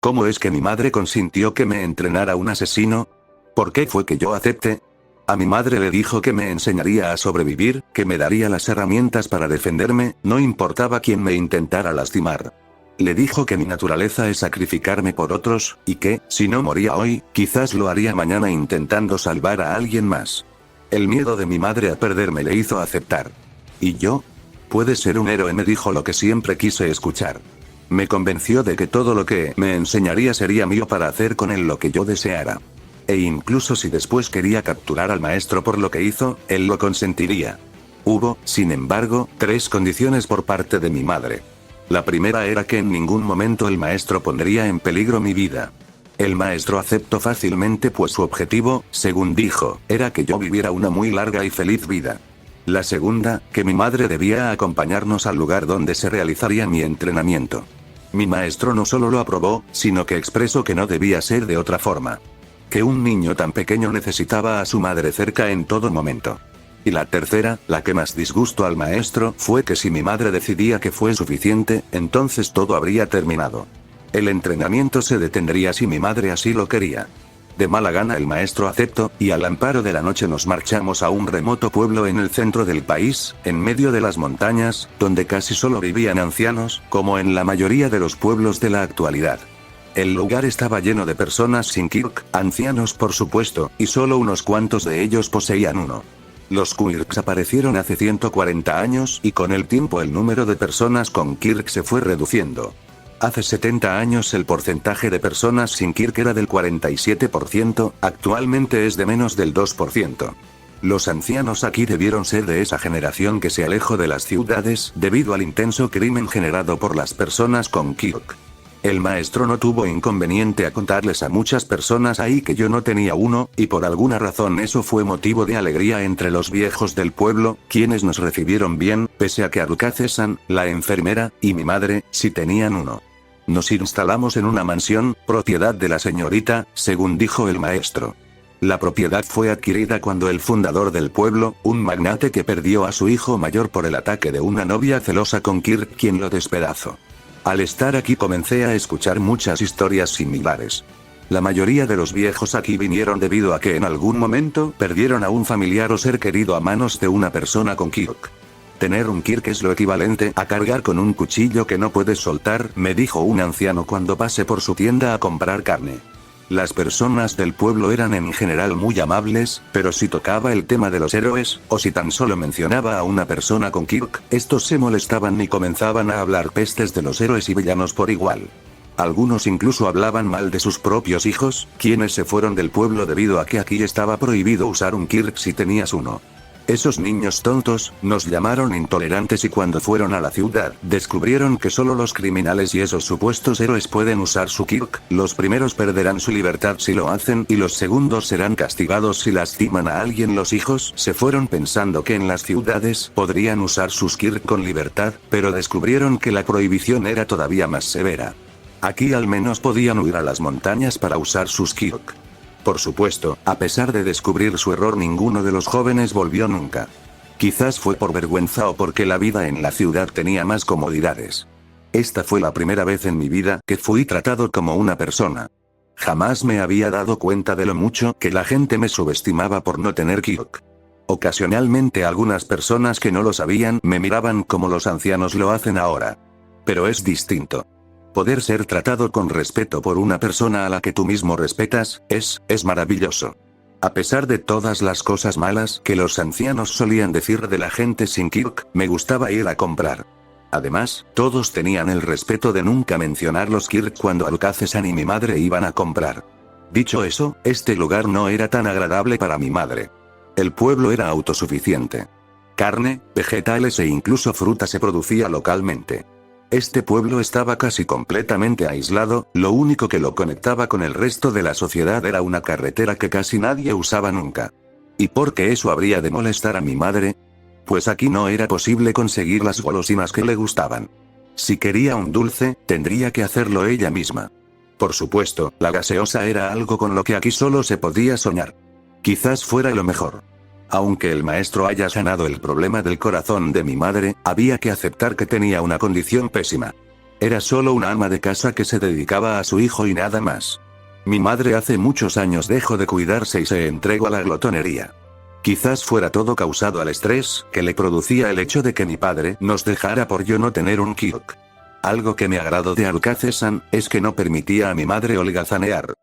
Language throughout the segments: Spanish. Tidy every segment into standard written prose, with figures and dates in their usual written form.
¿Cómo es que mi madre consintió que me entrenara un asesino? ¿Por qué fue que yo acepté? A mi madre le dijo que me enseñaría a sobrevivir, que me daría las herramientas para defenderme, no importaba quién me intentara lastimar. Le dijo que mi naturaleza es sacrificarme por otros, y que, si no moría hoy, quizás lo haría mañana intentando salvar a alguien más. El miedo de mi madre a perderme le hizo aceptar. ¿Y yo? Puedes ser un héroe, me dijo lo que siempre quise escuchar. Me convenció de que todo lo que me enseñaría sería mío para hacer con él lo que yo deseara. E incluso si después quería capturar al maestro por lo que hizo, él lo consentiría. Hubo, sin embargo, 3 condiciones por parte de mi madre. La primera era que en ningún momento el maestro pondría en peligro mi vida. El maestro aceptó fácilmente pues su objetivo, según dijo, era que yo viviera una muy larga y feliz vida. La segunda, que mi madre debía acompañarnos al lugar donde se realizaría mi entrenamiento. Mi maestro no solo lo aprobó, sino que expresó que no debía ser de otra forma. Que un niño tan pequeño necesitaba a su madre cerca en todo momento. Y la tercera, la que más disgustó al maestro, fue que si mi madre decidía que fue suficiente, entonces todo habría terminado. El entrenamiento se detendría si mi madre así lo quería. De mala gana el maestro aceptó, y al amparo de la noche nos marchamos a un remoto pueblo en el centro del país, en medio de las montañas, donde casi solo vivían ancianos, como en la mayoría de los pueblos de la actualidad. El lugar estaba lleno de personas sin Kirk, ancianos por supuesto, y solo unos cuantos de ellos poseían uno. Los Kirks aparecieron hace 140 años, y con el tiempo el número de personas con Kirk se fue reduciendo. Hace 70 años el porcentaje de personas sin Kirk era del 47%, actualmente es de menos del 2%. Los ancianos aquí debieron ser de esa generación que se alejó de las ciudades, debido al intenso crimen generado por las personas con Kirk. El maestro no tuvo inconveniente a contarles a muchas personas ahí que yo no tenía uno, y por alguna razón eso fue motivo de alegría entre los viejos del pueblo, quienes nos recibieron bien, pese a que Arukaze-san, la enfermera, y mi madre, sí tenían uno. Nos instalamos en una mansión, propiedad de la señorita, según dijo el maestro. La propiedad fue adquirida cuando el fundador del pueblo, un magnate que perdió a su hijo mayor por el ataque de una novia celosa con Kirk, quien lo despedazó. Al estar aquí comencé a escuchar muchas historias similares. La mayoría de los viejos aquí vinieron debido a que en algún momento perdieron a un familiar o ser querido a manos de una persona con Kirk. Tener un Kirk es lo equivalente a cargar con un cuchillo que no puedes soltar, me dijo un anciano cuando pasé por su tienda a comprar carne. Las personas del pueblo eran en general muy amables, pero si tocaba el tema de los héroes, o si tan solo mencionaba a una persona con Kirk, estos se molestaban y comenzaban a hablar pestes de los héroes y villanos por igual. Algunos incluso hablaban mal de sus propios hijos, quienes se fueron del pueblo debido a que aquí estaba prohibido usar un Kirk si tenías uno. Esos niños tontos, nos llamaron intolerantes y cuando fueron a la ciudad, descubrieron que solo los criminales y esos supuestos héroes pueden usar su Kirk, los primeros perderán su libertad si lo hacen y los segundos serán castigados si lastiman a alguien. Los hijos se fueron pensando que en las ciudades podrían usar sus Kirk con libertad, pero descubrieron que la prohibición era todavía más severa. Aquí al menos podían huir a las montañas para usar sus Kirk. Por supuesto, a pesar de descubrir su error, ninguno de los jóvenes volvió nunca. Quizás fue por vergüenza o porque la vida en la ciudad tenía más comodidades. Esta fue la primera vez en mi vida que fui tratado como una persona. Jamás me había dado cuenta de lo mucho que la gente me subestimaba por no tener Kirk. Ocasionalmente algunas personas que no lo sabían me miraban como los ancianos lo hacen ahora. Pero es distinto. Poder ser tratado con respeto por una persona a la que tú mismo respetas, es maravilloso. A pesar de todas las cosas malas que los ancianos solían decir de la gente sin Kirk, me gustaba ir a comprar. Además, todos tenían el respeto de nunca mencionar los Kirk cuando Arukaze-san y mi madre iban a comprar. Dicho eso, este lugar no era tan agradable para mi madre. El pueblo era autosuficiente. Carne, vegetales e incluso fruta se producía localmente. Este pueblo estaba casi completamente aislado, lo único que lo conectaba con el resto de la sociedad era una carretera que casi nadie usaba nunca. ¿Y por qué eso habría de molestar a mi madre? Pues aquí no era posible conseguir las golosinas que le gustaban. Si quería un dulce, tendría que hacerlo ella misma. Por supuesto, la gaseosa era algo con lo que aquí solo se podía soñar. Quizás fuera lo mejor. Aunque el maestro haya sanado el problema del corazón de mi madre, había que aceptar que tenía una condición pésima. Era solo una ama de casa que se dedicaba a su hijo y nada más. Mi madre hace muchos años dejó de cuidarse y se entregó a la glotonería. Quizás fuera todo causado al estrés que le producía el hecho de que mi padre nos dejara por yo no tener un kirk. Algo que me agradó de Arukaze-san es que no permitía a mi madre holgazanear.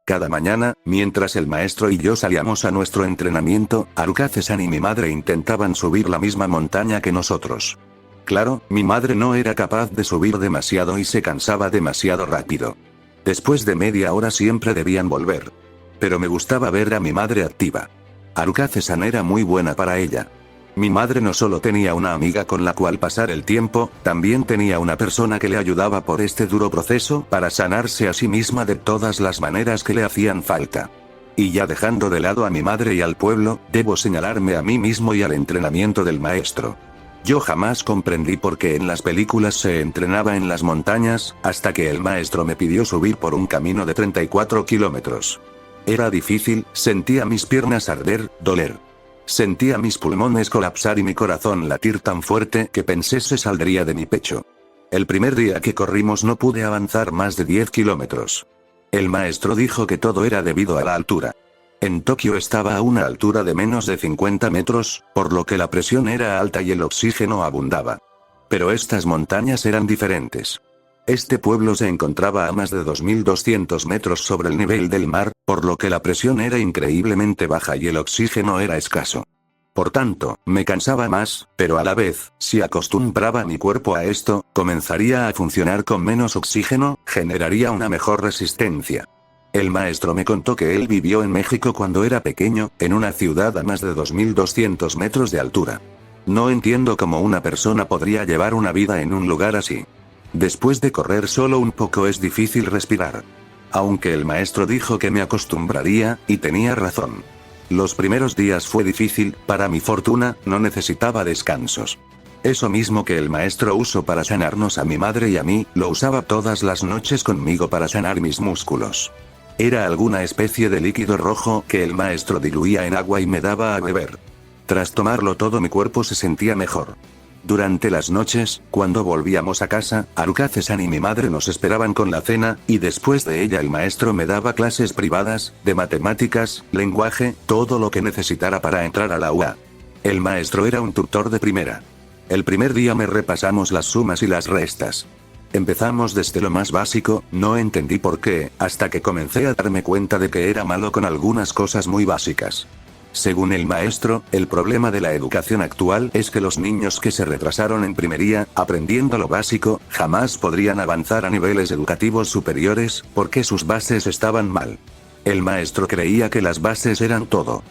Cada mañana, mientras el maestro y yo salíamos a nuestro entrenamiento, Arukaze-san y mi madre intentaban subir la misma montaña que nosotros. Claro, mi madre no era capaz de subir demasiado y se cansaba demasiado rápido. Después de media hora siempre debían volver. Pero me gustaba ver a mi madre activa. Arukaze-san era muy buena para ella. Mi madre no solo tenía una amiga con la cual pasar el tiempo, también tenía una persona que le ayudaba por este duro proceso para sanarse a sí misma de todas las maneras que le hacían falta. Y ya dejando de lado a mi madre y al pueblo, debo señalarme a mí mismo y al entrenamiento del maestro. Yo jamás comprendí por qué en las películas se entrenaba en las montañas, hasta que el maestro me pidió subir por un camino de 34 kilómetros. Era difícil, sentía mis piernas arder, doler. Sentía mis pulmones colapsar y mi corazón latir tan fuerte que pensé se saldría de mi pecho. El primer día que corrimos no pude avanzar más de 10 kilómetros. El maestro dijo que todo era debido a la altura. En Tokio estaba a una altura de menos de 50 metros, por lo que la presión era alta y el oxígeno abundaba. Pero estas montañas eran diferentes. Este pueblo se encontraba a más de 2.200 metros sobre el nivel del mar, por lo que la presión era increíblemente baja y el oxígeno era escaso. Por tanto, me cansaba más, pero a la vez, si acostumbraba mi cuerpo a esto, comenzaría a funcionar con menos oxígeno, generaría una mejor resistencia. El maestro me contó que él vivió en México cuando era pequeño, en una ciudad a más de 2.200 metros de altura. No entiendo cómo una persona podría llevar una vida en un lugar así. Después de correr solo un poco es difícil respirar. Aunque el maestro dijo que me acostumbraría, y tenía razón. Los primeros días fue difícil, para mi fortuna, no necesitaba descansos. Eso mismo que el maestro usó para sanarnos a mi madre y a mí, lo usaba todas las noches conmigo para sanar mis músculos. Era alguna especie de líquido rojo que el maestro diluía en agua y me daba a beber. Tras tomarlo todo mi cuerpo se sentía mejor. Durante las noches, cuando volvíamos a casa, Arukaze-san y mi madre nos esperaban con la cena, y después de ella el maestro me daba clases privadas, de matemáticas, lenguaje, todo lo que necesitara para entrar a la UA. El maestro era un tutor de primera. El primer día me repasamos las sumas y las restas. Empezamos desde lo más básico, no entendí por qué, hasta que comencé a darme cuenta de que era malo con algunas cosas muy básicas. Según el maestro, el problema de la educación actual es que los niños que se retrasaron en primaria, aprendiendo lo básico, jamás podrían avanzar a niveles educativos superiores, porque sus bases estaban mal. El maestro creía que las bases eran todo.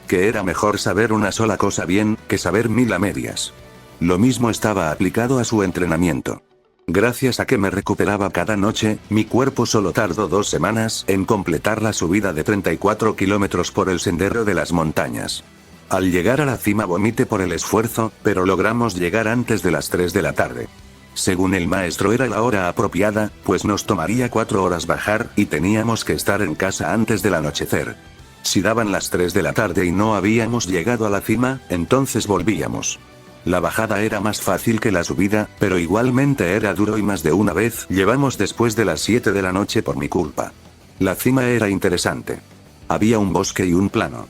Que era mejor saber una sola cosa bien, que saber 1000 a medias. Lo mismo estaba aplicado a su entrenamiento. Gracias a que me recuperaba cada noche, mi cuerpo solo tardó 2 semanas en completar la subida de 34 kilómetros por el sendero de las montañas. Al llegar a la cima vomité por el esfuerzo, pero logramos llegar antes de las 3 de la tarde. Según el maestro era la hora apropiada, pues nos tomaría 4 horas bajar, y teníamos que estar en casa antes del anochecer. Si daban las 3 de la tarde y no habíamos llegado a la cima, entonces volvíamos. La bajada era más fácil que la subida, pero igualmente era duro y más de una vez llevamos después de las 7 de la noche por mi culpa. La cima era interesante. Había un bosque y un plano.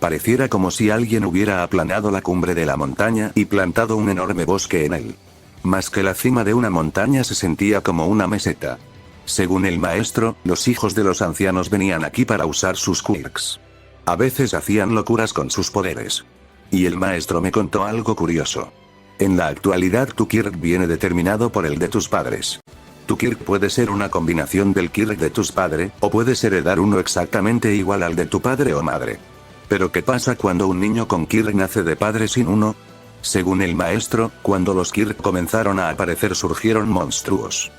Pareciera como si alguien hubiera aplanado la cumbre de la montaña y plantado un enorme bosque en él. Más que la cima de una montaña se sentía como una meseta. Según el maestro, los hijos de los ancianos venían aquí para usar sus quirks. A veces hacían locuras con sus poderes. Y el maestro me contó algo curioso. En la actualidad tu Kirk viene determinado por el de tus padres. Tu Kirk puede ser una combinación del Kirk de tus padres, o puedes heredar uno exactamente igual al de tu padre o madre. Pero ¿qué pasa cuando un niño con Kirk nace de padre sin uno? Según el maestro, cuando los Kirk comenzaron a aparecer surgieron monstruos.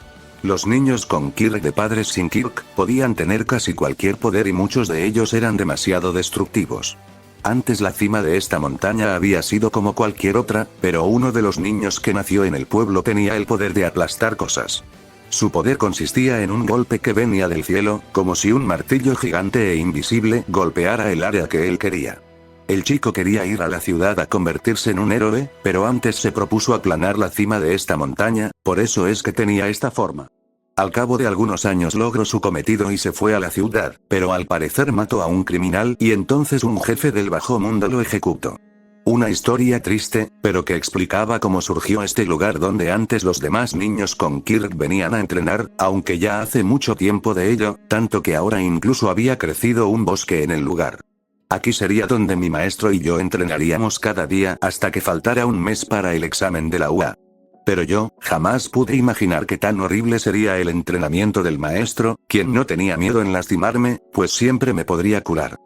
Los niños con Kirk de padres sin Kirk podían tener casi cualquier poder y muchos de ellos eran demasiado destructivos. Antes la cima de esta montaña había sido como cualquier otra, pero uno de los niños que nació en el pueblo tenía el poder de aplastar cosas. Su poder consistía en un golpe que venía del cielo, como si un martillo gigante e invisible golpeara el área que él quería. El chico quería ir a la ciudad a convertirse en un héroe, pero antes se propuso aplanar la cima de esta montaña, por eso es que tenía esta forma. Al cabo de algunos años logró su cometido y se fue a la ciudad, pero al parecer mató a un criminal y entonces un jefe del bajo mundo lo ejecutó. Una historia triste, pero que explicaba cómo surgió este lugar donde antes los demás niños con Kirk venían a entrenar, aunque ya hace mucho tiempo de ello, tanto que ahora incluso había crecido un bosque en el lugar. Aquí sería donde mi maestro y yo entrenaríamos cada día hasta que faltara un mes para el examen de la UA. Pero yo, jamás pude imaginar que tan horrible sería el entrenamiento del maestro, quien no tenía miedo en lastimarme, pues siempre me podría curar.